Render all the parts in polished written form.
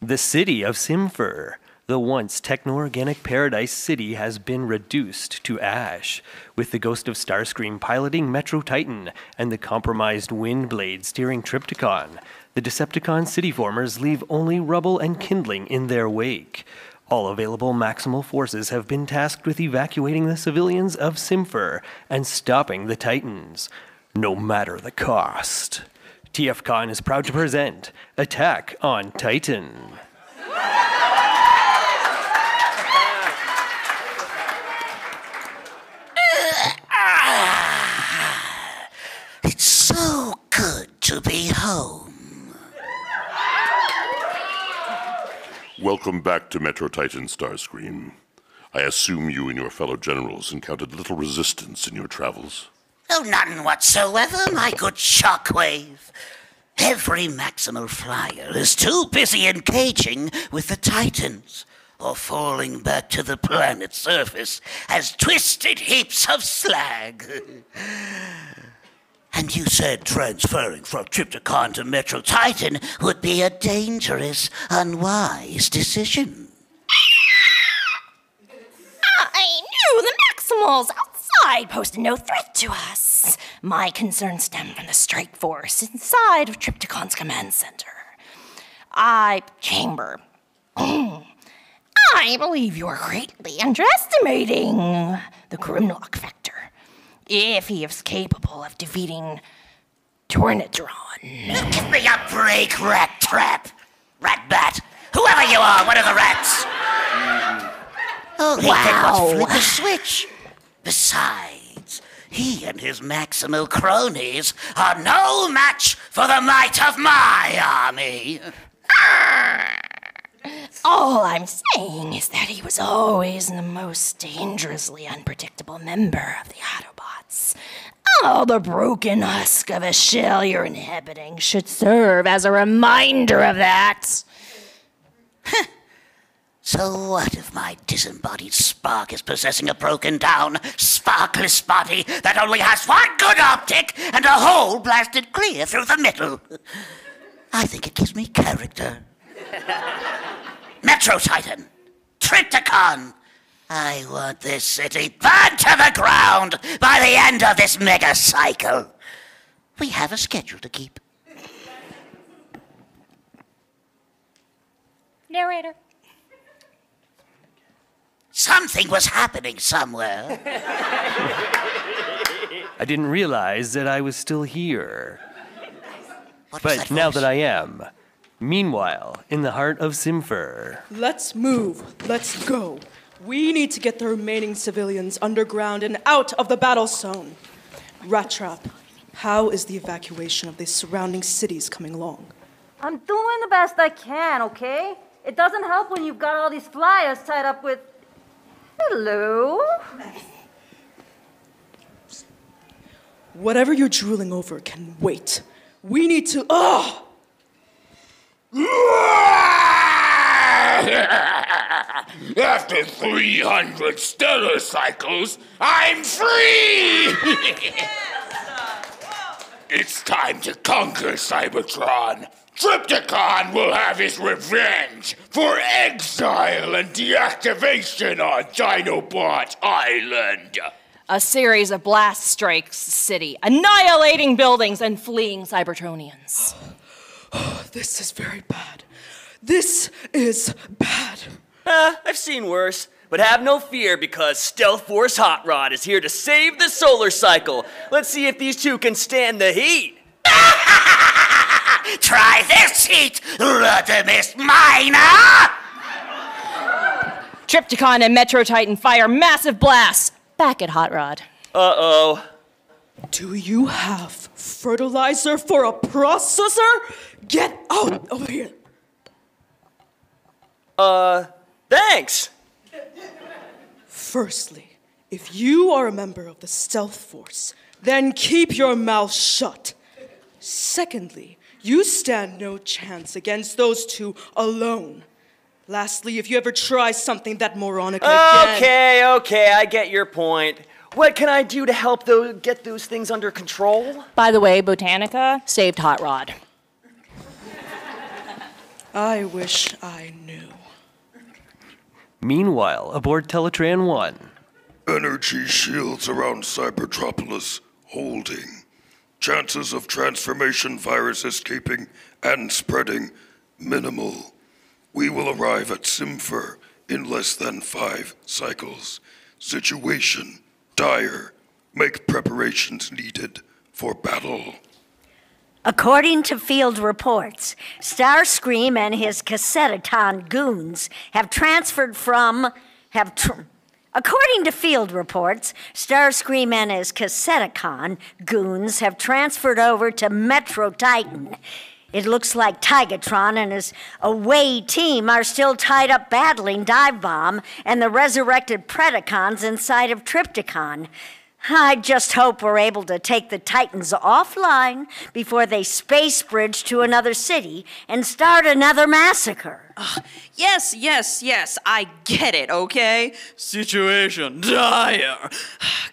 The city of Simfer, the once techno-organic paradise city, has been reduced to ash, with the ghost of Starscream piloting Metro Titan and the compromised Windblade steering Trypticon. The Decepticon city formers leave only rubble and kindling in their wake. All available Maximal forces have been tasked with evacuating the civilians of Simfer and stopping the Titans, no matter the cost. TFcon is proud to present Attack on Titan. It's so good to be home. Welcome back to Metro Titan, Starscream. I assume you and your fellow generals encountered little resistance in your travels. Oh, none whatsoever, my good Shockwave. Every Maximal flyer is too busy engaging with the Titans, or falling back to the planet's surface as twisted heaps of slag. And you said transferring from Trypticon to Metro Titan would be a dangerous, unwise decision. I knew the Maximals outside posed no threat to us. My concerns stem from the strike force inside of Trypticon's command center. Chamber. I believe you are greatly underestimating the Grimlock Vector. If he is capable of defeating Tornadron. Give me a break, Rat Trap. Rat Bat. Whoever you are, one of the rats. Oh, he did but flip a switch. Besides, he and his Maximal cronies are no match for the might of my army. All I'm saying is that he was always the most dangerously unpredictable member of the Autobots. Oh, the broken husk of a shell you're inhabiting should serve as a reminder of that. So what if my disembodied spark is possessing a broken down, sparkless body that only has one good optic and a hole blasted clear through the middle? I think it gives me character. Metro Titan, Trypticon, I want this city burned to the ground by the end of this mega cycle. We have a schedule to keep. Narrator. Something was happening somewhere. I didn't realize that I was still here. But now that I am. Meanwhile, in the heart of Simfer. Let's move. Let's go. We need to get the remaining civilians underground and out of the battle zone. Rat Trap, how is the evacuation of the surrounding cities coming along? I'm doing the best I can, okay? It doesn't help when you've got all these flyers tied up with... Hello? Whatever you're drooling over can wait. We need to... After 300 stellar cycles, I'm free! It's time to conquer Cybertron. Trypticon will have his revenge for exile and deactivation on Dinobot Island. A series of blast strikes the city, annihilating buildings and fleeing Cybertronians. This is very bad. This is bad. I've seen worse. But have no fear, because Stealth Force Hot Rod is here to save the solar cycle. Let's see if these two can stand the heat. Try this heat, Rodimus Minor! Trypticon and Metro Titan fire massive blasts back at Hot Rod. Uh-oh. Do you have fertilizer for a processor? Get out over here. Thanks. Firstly, if you are a member of the Stealth Force, then keep your mouth shut. Secondly, you stand no chance against those two alone. Lastly, if you ever try something that moronic again... Okay, I get your point. What can I do to help get those things under control? By the way, Botanica saved Hot Rod. I wish I knew. Meanwhile, aboard Teletran 1. Energy shields around Cybertropolis holding. Chances of transformation virus escaping and spreading minimal. We will arrive at Simfer in less than 5 cycles. Situation dire. Make preparations needed for battle. According to field reports, Starscream and his Cassetticon goons have transferred from... According to field reports, Starscream and his Cassetticon goons have transferred over to Metro Titan. It looks like Tigatron and his away team are still tied up battling Dive Bomb and the resurrected Predacons inside of Trypticon. I just hope we're able to take the Titans offline before they space bridge to another city and start another massacre. Yes, I get it, okay? Situation dire.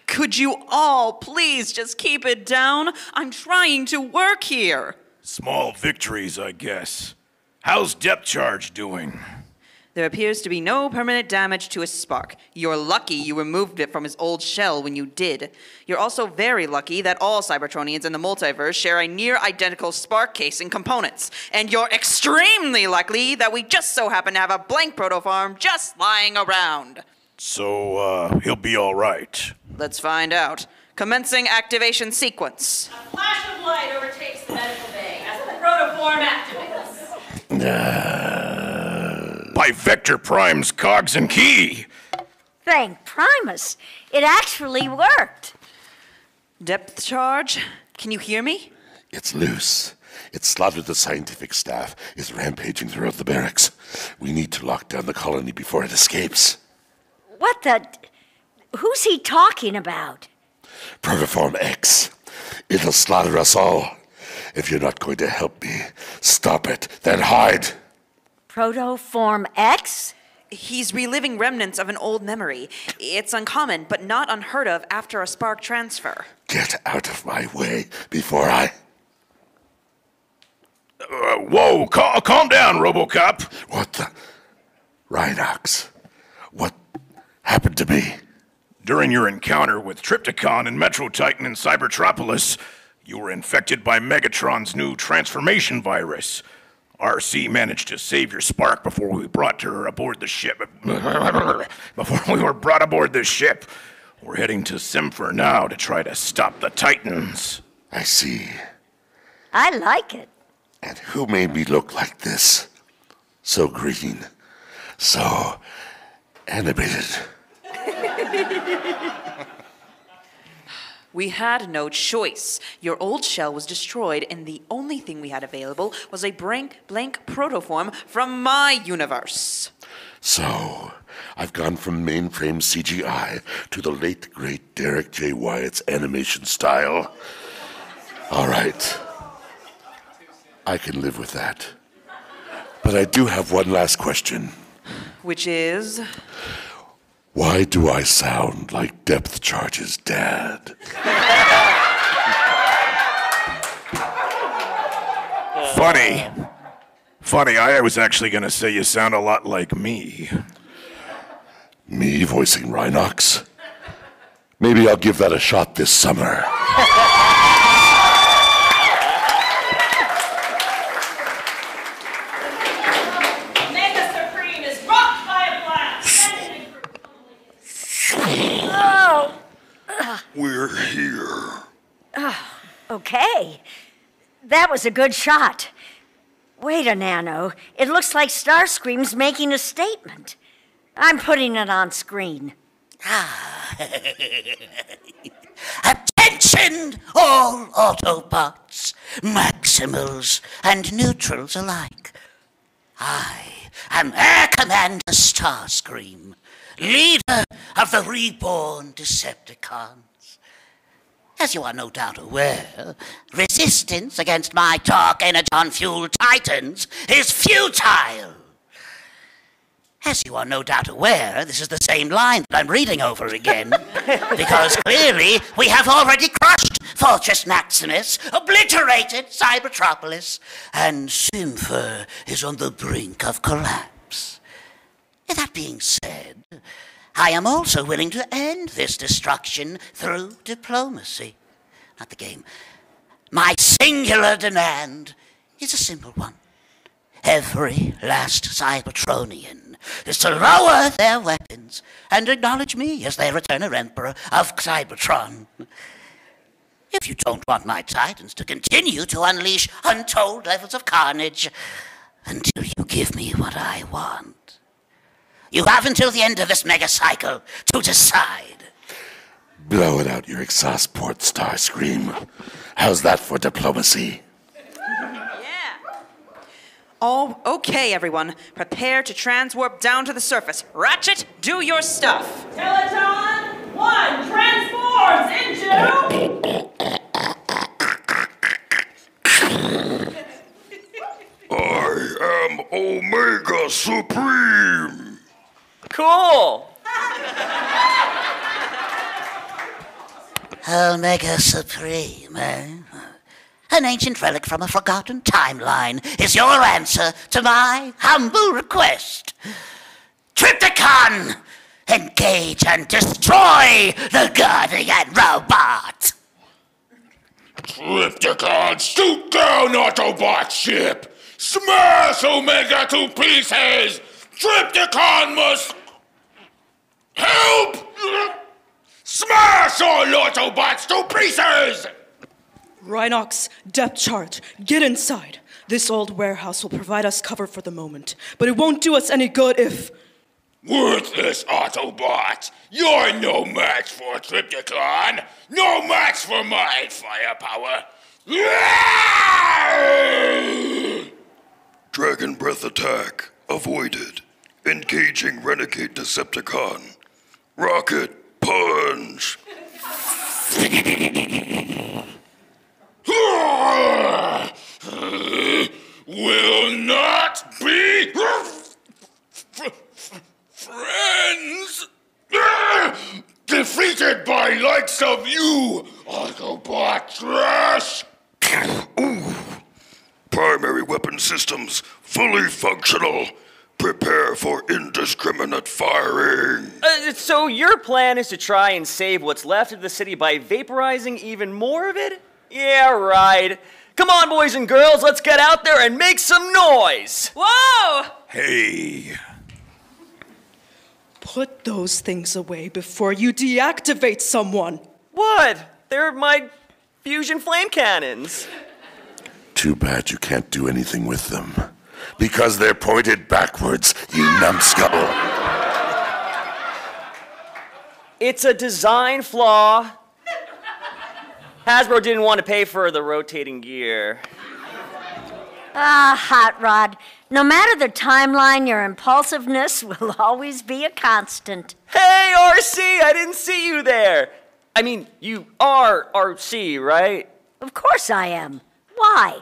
Could you all please just keep it down? I'm trying to work here. Small victories, I guess. How's Depth Charge doing? There appears to be no permanent damage to his spark. You're lucky you removed it from his old shell when you did. You're also very lucky that all Cybertronians in the multiverse share a near-identical spark casing components. And you're extremely lucky that we just so happen to have a blank protoform just lying around. So, he'll be all right. Let's find out. Commencing activation sequence. A flash of light overtakes the medical bay as the protoform activates. By Vector Prime's cogs and key. Thank Primus. It actually worked. Depth charge? Can you hear me? It's loose. It's slaughtered the scientific staff. It's rampaging throughout the barracks. We need to lock down the colony before it escapes. What the... Who's he talking about? Protoform X. It'll slaughter us all. If you're not going to help me, stop it, then hide. Protoform X? He's reliving remnants of an old memory. It's uncommon, but not unheard of after a spark transfer. Get out of my way before I... Whoa, calm down, RoboCop. What the... Rhinox. What happened to me? During your encounter with Trypticon and Metro Titan in Cybertropolis, you were infected by Megatron's new transformation virus. Arcee managed to save your spark before we brought her aboard the ship. Before we were brought aboard this ship. We're heading to Simfer now to try to stop the Titans. I see. I like it. And who made me look like this? So green. So animated. We had no choice. Your old shell was destroyed, and the only thing we had available was a blank protoform from my universe. So, I've gone from mainframe CGI to the late, great Derek J. Wyatt's animation style. All right. I can live with that. But I do have one last question. Which is? Why do I sound like Depth Charge's dad? Funny, I was actually going to say you sound a lot like me. Me voicing Rhinox? Maybe I'll give that a shot this summer. We're here. Okay. That was a good shot. Wait a nano. It looks like Starscream's making a statement. I'm putting it on screen. Attention, all Autobots, Maximals and Neutrals alike. I am Air Commander Starscream, leader of the reborn Decepticons. As you are no doubt aware, resistance against my dark energon-fueled titans is futile. As you are no doubt aware, this is the same line that I'm reading over again. Because clearly we have already crushed Fortress Maximus, obliterated Cybertropolis, and Simfer is on the brink of collapse. That being said, I am also willing to end this destruction through diplomacy. Not the game. My singular demand is a simple one. Every last Cybertronian is to lower their weapons and acknowledge me as their returner emperor of Cybertron. If you don't want my titans to continue to unleash untold levels of carnage until you give me what I want, you have until the end of this mega cycle to decide. Blow it out your exhaust port, Starscream. How's that for diplomacy? Oh, okay, everyone. Prepare to transwarp down to the surface. Ratchet, do your stuff. Teleton 1 transforms into... I am Omega Supreme. Cool. Omega Supreme, eh? An ancient relic from a forgotten timeline is your answer to my humble request. Triptychon, engage and destroy the Guardian robot. Triptychon, shoot down Autobot ship! Smash Omega to pieces! Triptychon must... help! Smash all Autobots to pieces! Rhinox, Depth Charge, get inside. This old warehouse will provide us cover for the moment, but it won't do us any good if... Worthless Autobot! You're no match for Triptychon! No match for my firepower! Dragon Breath attack avoided. Engaging Renegade Decepticon. Rocket punch! Will not be friends defeated by likes of you, Autobot trash. Ooh. Primary weapon systems fully functional. Prepare for indiscriminate firing. So your plan is to try and save what's left of the city by vaporizing even more of it? Yeah, right. Come on, boys and girls, let's get out there and make some noise! Whoa! Hey. Put those things away before you deactivate someone. What? They're my fusion flame cannons. Too bad you can't do anything with them. Because they're pointed backwards, you numbskull. It's a design flaw. Hasbro didn't want to pay for the rotating gear. Ah, Hot Rod. No matter the timeline, your impulsiveness will always be a constant. Hey, Arcee, I didn't see you there. I mean, you are Arcee, right? Of course I am. Why?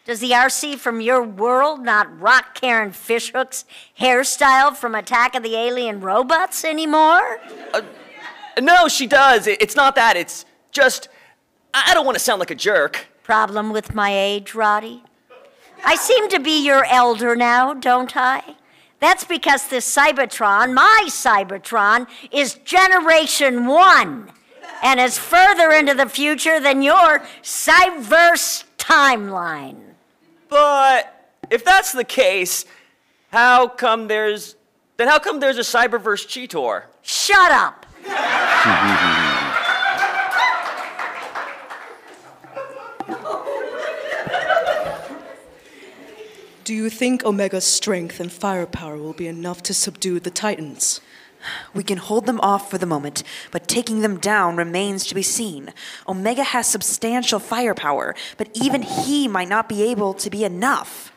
Does the Arcee from your world not rock Karen Fishhook's hairstyle from Attack of the Alien Robots anymore? No, she does. It's not that. It's just, I don't want to sound like a jerk. Problem with my age, Roddy? I seem to be your elder now, don't I? That's because this Cybertron, my Cybertron, is Generation 1 and is further into the future than your Cyberverse timeline. But if that's the case, how come there's a Cyberverse Cheetor? Shut up! Do you think Omega's strength and firepower will be enough to subdue the Titans? We can hold them off for the moment, but taking them down remains to be seen. Omega has substantial firepower, but even he might not be able to be enough.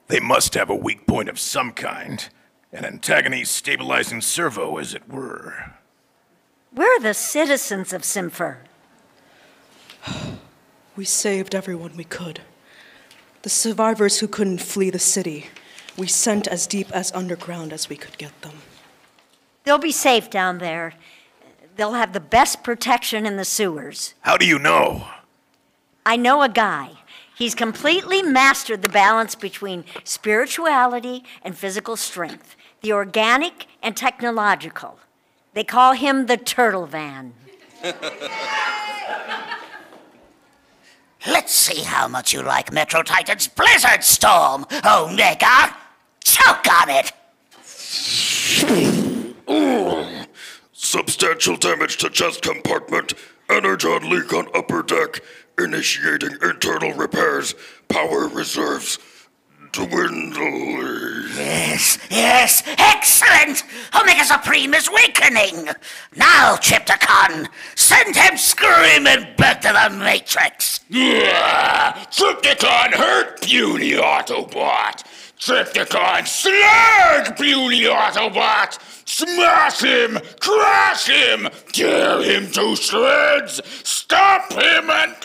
They must have a weak point of some kind. An antagonist stabilizing servo, as it were. We're the citizens of Simfer. We saved everyone we could. The survivors who couldn't flee the city. We sent as deep as underground as we could get them. They'll be safe down there. They'll have the best protection in the sewers. How do you know? I know a guy. He's completely mastered the balance between spirituality and physical strength, the organic and technological. They call him the Turtle Van. Let's see how much you like Metro Titan's Blizzard Storm, Omega! Choke on it! Substantial damage to chest compartment. Energon leak on upper deck. Initiating internal repairs. Power reserves dwindling. Yes, excellent! Omega Supreme is weakening! Now, Trypticon, send him screaming back to the Matrix! Trypticon hurt, puny Autobot! Trypticon slag, puny Autobot! Smash him! Crash him! Tear him to shreds! Stop him and...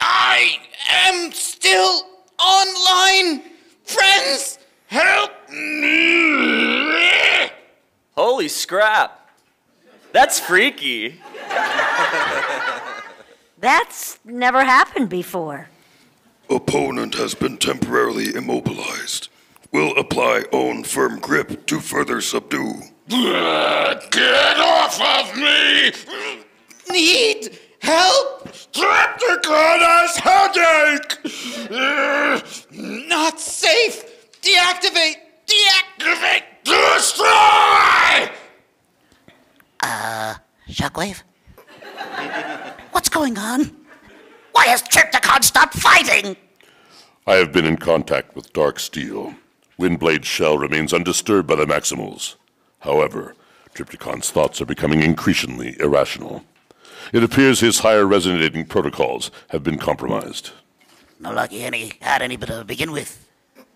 I am still online! Friends, help me! Holy scrap. That's freaky. That's never happened before. Opponent has been temporarily immobilized. Will apply own firm grip to further subdue. Get off of me! Need help? Trypticon has headache! Not safe! Deactivate! Deactivate! Destroy! Shockwave? What's going on? Why has Trypticon stopped fighting? I have been in contact with Dark Steel. Windblade's shell remains undisturbed by the Maximals. However, Trypticon's thoughts are becoming increasingly irrational. It appears his higher resonating protocols have been compromised. No lucky had any to begin with.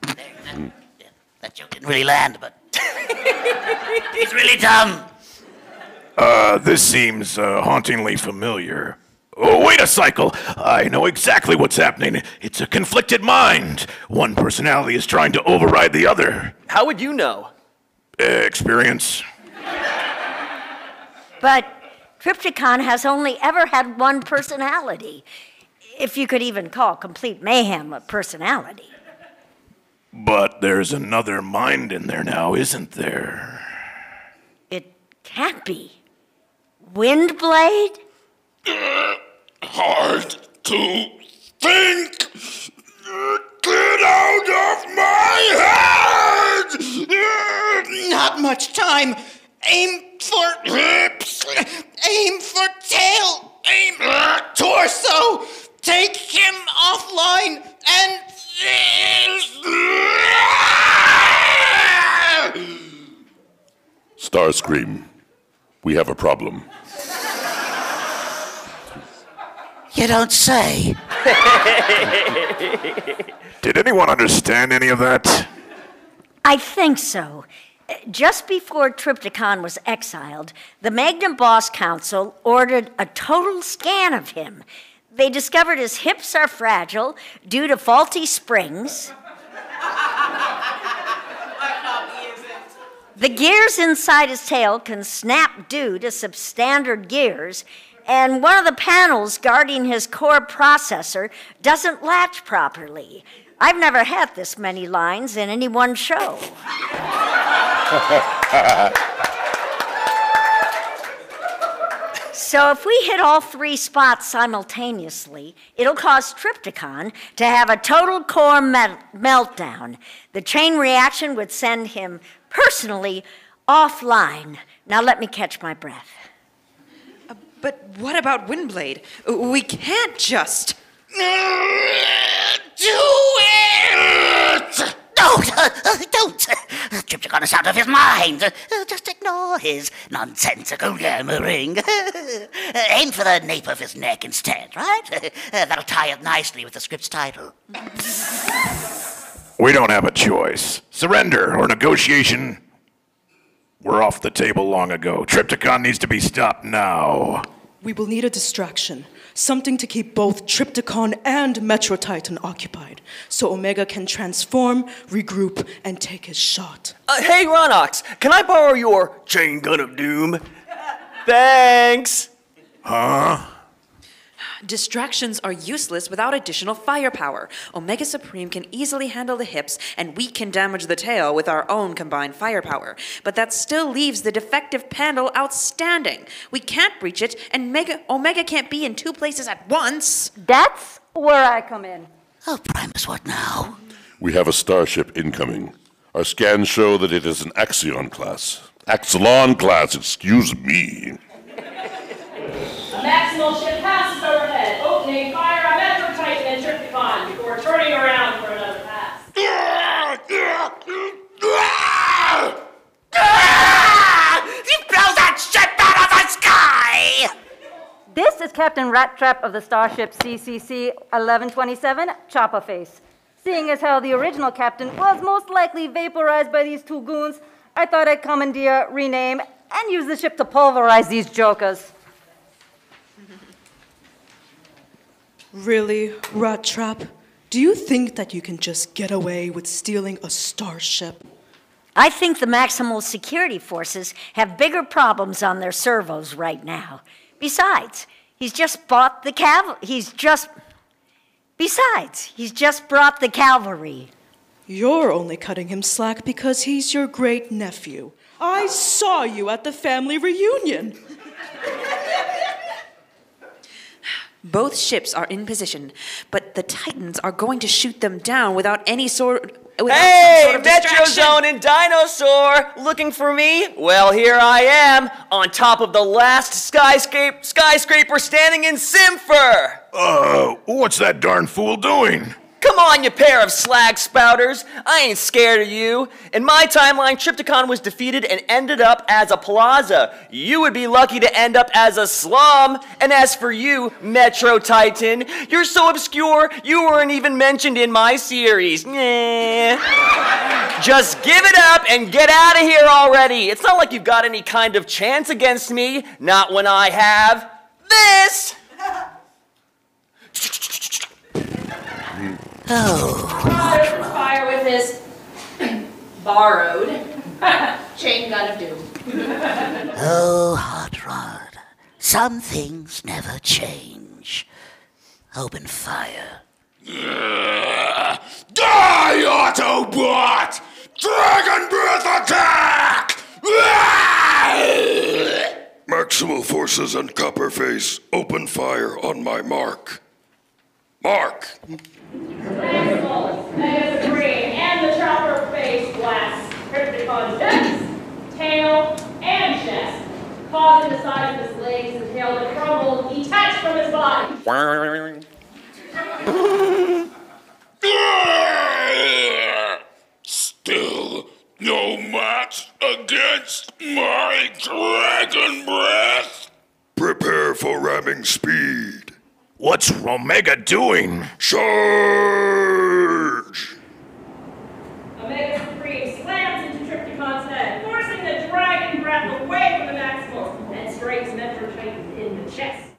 That joke didn't really land, but he's really dumb. This seems hauntingly familiar. Oh, wait a cycle! I know exactly what's happening. It's a conflicted mind. One personality is trying to override the other. How would you know? Experience. But Trypticon has only ever had one personality, if you could even call complete mayhem a personality. But there's another mind in there now, isn't there? It can't be. Windblade? Hard to think! Get out of my head! Not much time. Aim for hips. Aim for tail. Aim torso. Take him offline and... Starscream, we have a problem. You don't say. Did anyone understand any of that? I think so. Just before Trypticon was exiled, the Magnum Boss Council ordered a total scan of him. They discovered his hips are fragile due to faulty springs. The gears inside his tail can snap due to substandard gears, and one of the panels guarding his core processor doesn't latch properly. I've never had this many lines in any one show. So if we hit all three spots simultaneously, it'll cause Trypticon to have a total core meltdown. The chain reaction would send him personally offline. Now let me catch my breath. But what about Windblade? We can't just... Do it! No, don't! Trypticon is out of his mind. Just ignore his nonsensical yammering. Aim for the nape of his neck instead, right? That'll tie it nicely with the script's title. We don't have a choice. Surrender or negotiation. We're off the table long ago. Trypticon needs to be stopped now. We will need a distraction. Something to keep both Trypticon and Metro Titan occupied, so Omega can transform, regroup, and take his shot. Hey, Rhinox, can I borrow your chain gun of doom? Thanks. Huh? Distractions are useless without additional firepower. Omega Supreme can easily handle the hips, and we can damage the tail with our own combined firepower. But that still leaves the defective panel outstanding. We can't breach it, and Omega can't be in two places at once. That's where I come in. Oh, Primus, what now? We have a starship incoming. Our scans show that it is an Axion class. Axelon class, excuse me. A maximal ship passes overhead, opening fire on Metro Titan and Trypticon before turning around for another pass. You blow that ship out of the sky! This is Captain Rattrap of the starship CCC 1127, Chopper Face. Seeing as how the original captain was most likely vaporized by these two goons, I thought I'd commandeer, rename, and use the ship to pulverize these jokers. Really, Rat Trap? Do you think that you can just get away with stealing a starship? I think the Maximal Security Forces have bigger problems on their servos right now. Besides, he's just brought the cavalry. You're only cutting him slack because he's your great nephew. I saw you at the family reunion. Both ships are in position, but the Titans are going to shoot them down without any sort of Metro Zone and Dinosaur! Looking for me? Well, here I am, on top of the last skyscraper standing in Simfer! What's that darn fool doing? Come on, you pair of slag spouters. I ain't scared of you. In my timeline, Trypticon was defeated and ended up as a plaza. You would be lucky to end up as a slum. And as for you, Metro Titan, you're so obscure, you weren't even mentioned in my series. Nah. Just give it up and get out of here already. It's not like you've got any kind of chance against me. Not when I have this. Opened fire with his borrowed chain gun of doom. Oh, Hot Rod, some things never change. Open fire. Die, Autobot! Dragon Breath attack! Maximal forces and Copperface, open fire on my mark. Mark! Maximals, Mega Supreme, and the Chopper Face blast Trypticon's depths, tail, and chest, causing the sides of his legs and tail to crumble, detached from his body. Still no match against my Dragon Breath. Prepare for ramming speed. What's Omega doing? Charge! Omega Supreme slams into Trypticon's head, forcing the Dragon Breath away from the Maximals, and strikes Metro Titan in the chest.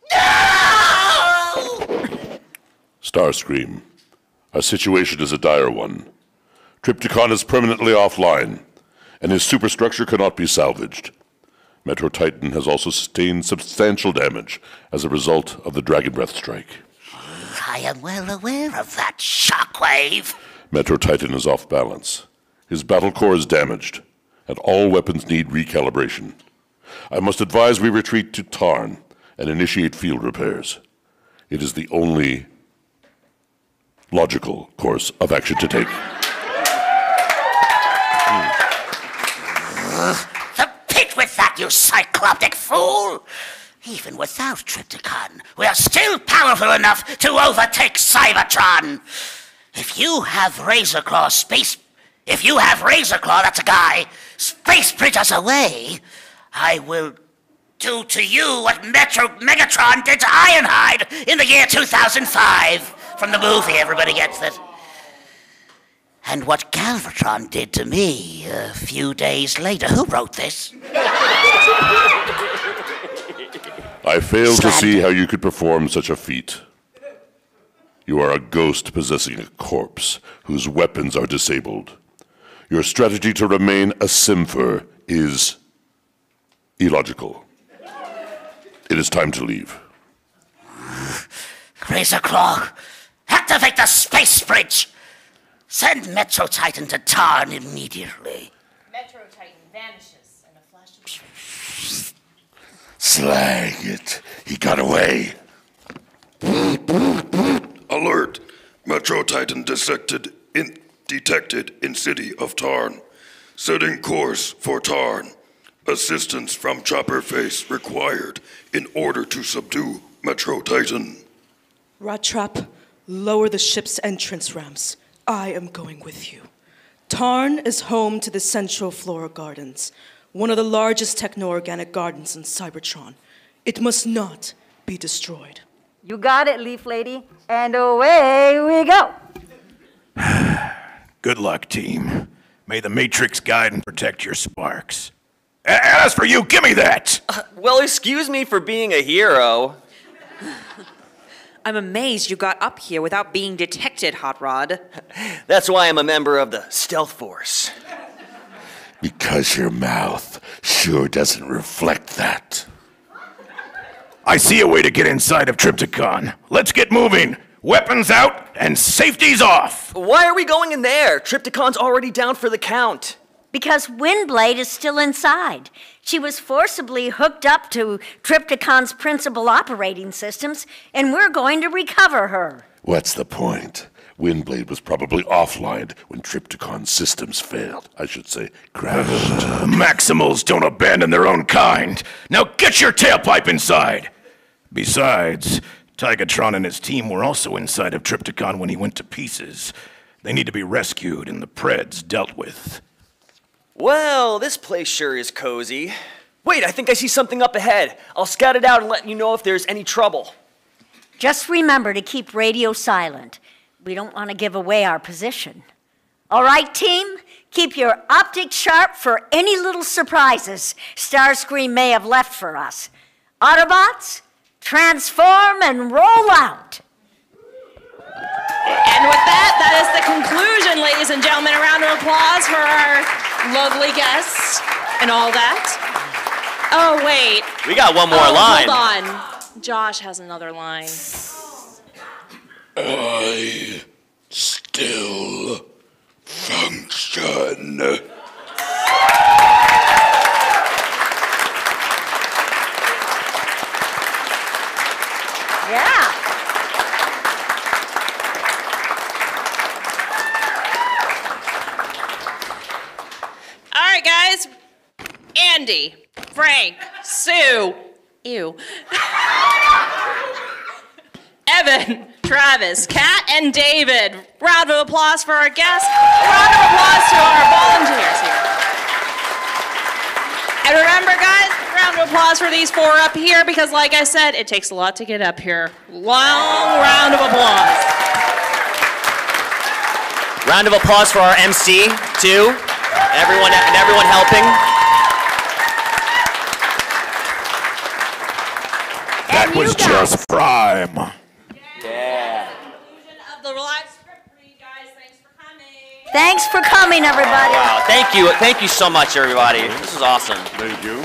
Starscream, our situation is a dire one. Trypticon is permanently offline, and his superstructure cannot be salvaged. Metro Titan has also sustained substantial damage as a result of the Dragon Breath strike. I am well aware of that, Shockwave. Metro Titan is off balance. His battle core is damaged, and all weapons need recalibration. I must advise we retreat to Tarn and initiate field repairs. It is the only logical course of action to take. The pit with that, you cycloptic fool! Even without Trypticon, we are still powerful enough to overtake Cybertron! If you have Razorclaw, that's a guy, space bridge us away, I will do to you what Megatron did to Ironhide in the year 2005. From the movie, everybody gets it. And what Galvatron did to me a few days later. Who wrote this? I fail to see how you could perform such a feat. You are a ghost possessing a corpse whose weapons are disabled. Your strategy to remain a Simfer is illogical. It is time to leave. Razor Claw, activate the space bridge. Send Metro Titan to Tarn immediately. Metro Titan vanishes in a flash of Slag it. He got away. Alert! Metro Titan detected in city of Tarn. Setting course for Tarn. Assistance from Chopper Face required in order to subdue Metro Titan. Rat Trap, lower the ship's entrance ramps. I am going with you. Tarn is home to the Central Flora Gardens, one of the largest techno-organic gardens in Cybertron. It must not be destroyed. You got it, Leaf Lady. And away we go. Good luck, team. May the Matrix guide and protect your sparks. And as for you, give me that! Well, excuse me for being a hero. I'm amazed you got up here without being detected, Hot Rod. That's why I'm a member of the Stealth Force. Because your mouth sure doesn't reflect that. I see a way to get inside of Trypticon. Let's get moving. Weapons out and safety's off. Why are we going in there? Trypticon's already down for the count. Because Windblade is still inside. She was forcibly hooked up to Trypticon's principal operating systems, and we're going to recover her. What's the point? Windblade was probably offline when Trypticon's systems failed. I should say, crashed. Maximals don't abandon their own kind. Now get your tailpipe inside. Besides, Tigatron and his team were also inside of Trypticon when he went to pieces. They need to be rescued and the Preds dealt with. Well, this place sure is cozy. Wait, I think I see something up ahead. I'll scout it out and let you know if there's any trouble. Just remember to keep radio silent. We don't want to give away our position. All right, team? Keep your optics sharp for any little surprises Starscream may have left for us. Autobots, transform and roll out. And with that, that is the conclusion, ladies and gentlemen. A round of applause for our lovely guests and all that. Oh, wait. We got one more line. Hold on. Josh has another line. I still function. Yeah. All right, guys. Andy, Frank, Sue, ew. Evan, Travis, Kat, and David. Round of applause for our guests. Round of applause to our volunteers here. And remember, guys, round of applause for these four up here because, like I said, it takes a lot to get up here. Long round of applause. Round of applause for our MC, too. Everyone helping. That was just prime. Yeah. Of the live script read, guys. Thanks for coming. Thanks for coming, everybody. Wow, thank you so much, everybody. This is awesome. Thank you.